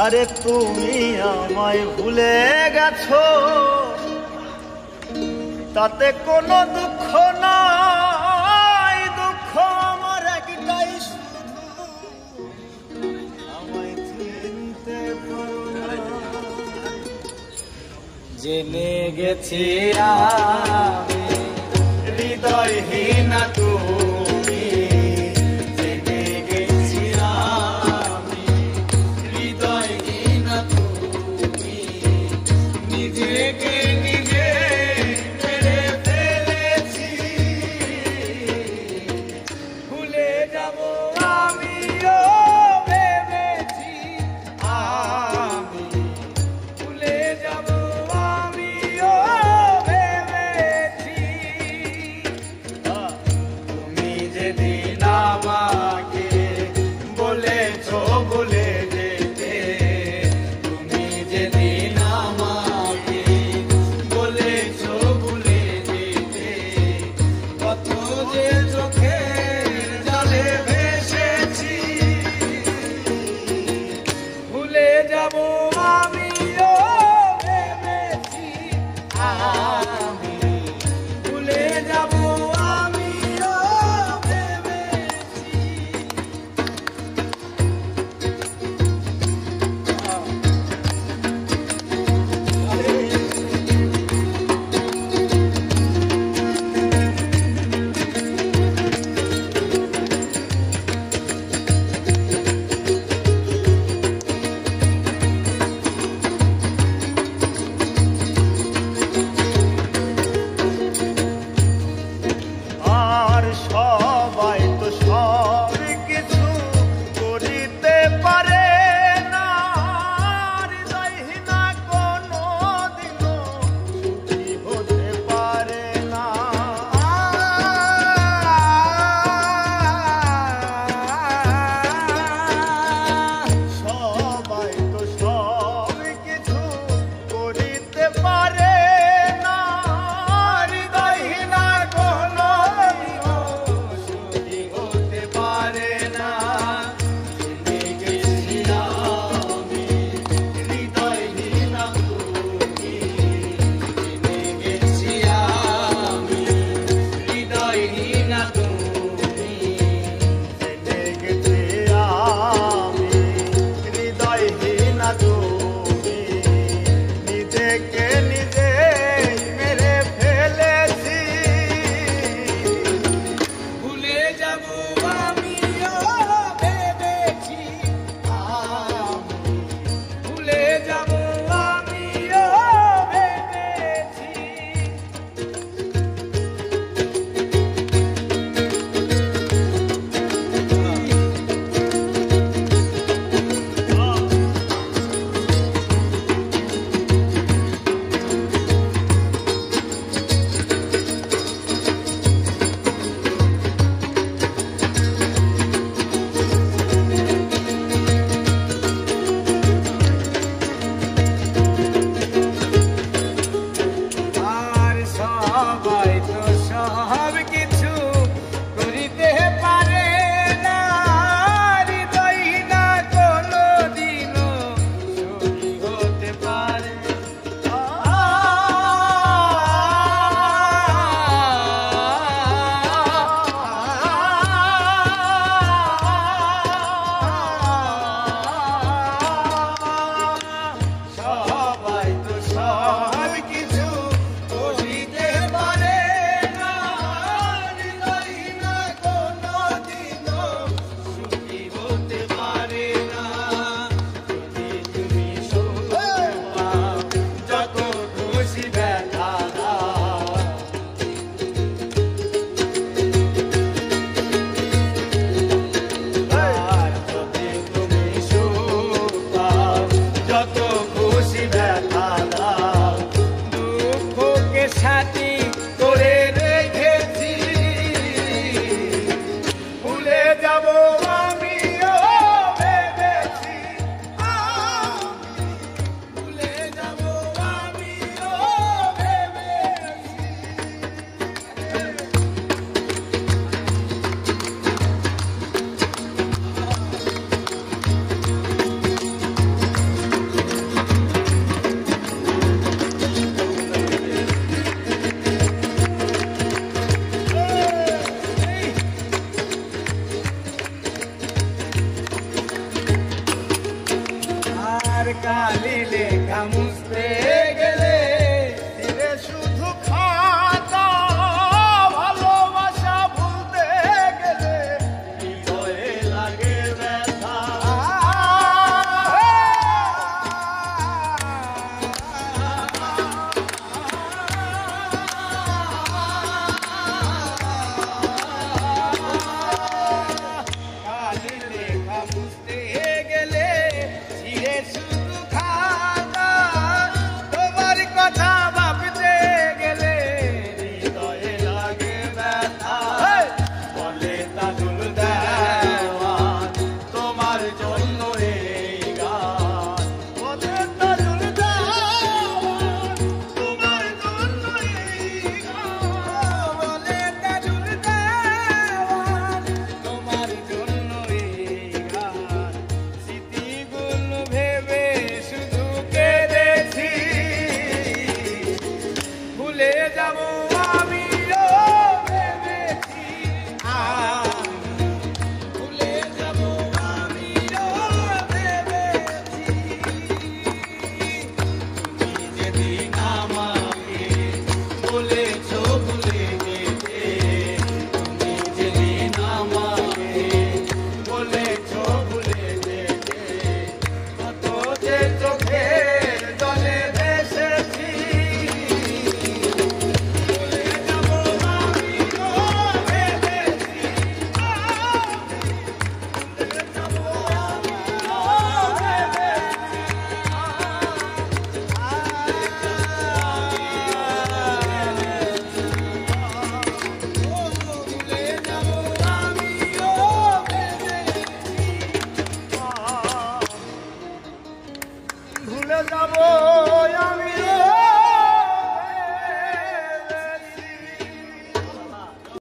আরে তুমি আমায় ভুলে গেছো, তাতে কোনো দুঃখ নাই। দুঃখ আমার একটাই, শুধু আমায় চিনতে পারো না। জেনে গেছি আমি হৃদয়হীন তুমি, জেনে গেছি আমি হৃদয়হীন তুমি। নিজেকে নিজে মেরে ফেলেছি, ভুলে যাব আমিও ভেবেছি। আমি ভুলে যাব আমিও ভেবেছি। তুমি যেদিন আমাকে বলেছো ভুলে যেতে, তুমি যেদিন আমাকে বলেছো ভুলে যেতে, কত যে চোখের জলে ভেসেছি। ভুলে যাব আমিও ভেবেছি, আমি ভুলে যাব আমিও ভেবেছি। আর সবাই তো সব কিছু করিতে পারে না, হৃদয়হীনা কোনো দিনও সুখী হতে পারে না। সবাই তো সব কিছু করিতে পারে না, হৃদয়হীনা কোনো দিনও সুখী হতে পারে না। জেনে গেছি আমি হৃদয়হীনা তুমি, জেনে গেছি আমি হৃদয়হীনা তুমি, জেনে গেছি আমি হৃদয়হীনা তুমি। নিজেকে নিজে মেরে ফেলেছি, ভুলে যাব আমিও ভেবেছি। আমি ভুলে যাব আমিও ভেবেছি। কালি লেখা মুছতে গেলে তীরে শুধু খাতা ভালোবাসা ভুলতে গেলে হৃদয়ে লাগে ব্যথা কালি লেখা মুছতে গেলে ছিঁড়ে শুধু খাতা তোমার কথা ভাবতে গেলে হৃদয়ে লাগে ব্যথা বলে তাজুল দেওয়ান তোমার জন্য এই গান বলে তাজুল দেওয়ান তোমার জন্য এই গান বলে তাজুল দেওয়ান তোমার জন্য এই গান স্মৃতিগুলো ভেবে শুধু কেঁদেছি ভুলে যাব আমিও ভেবেছি ভুলে যাব আমিও ভেবেছি তুমি যেদিন আমাকে বলেছ ভুলে যেতে তুমি যেদিন আমাকে বলেছ ভুলে যেতে কত যে চোখের জলে ভেসেছি ভুলে যাব আমিও ভেবেছি ভুলে যাব ভুলে যাব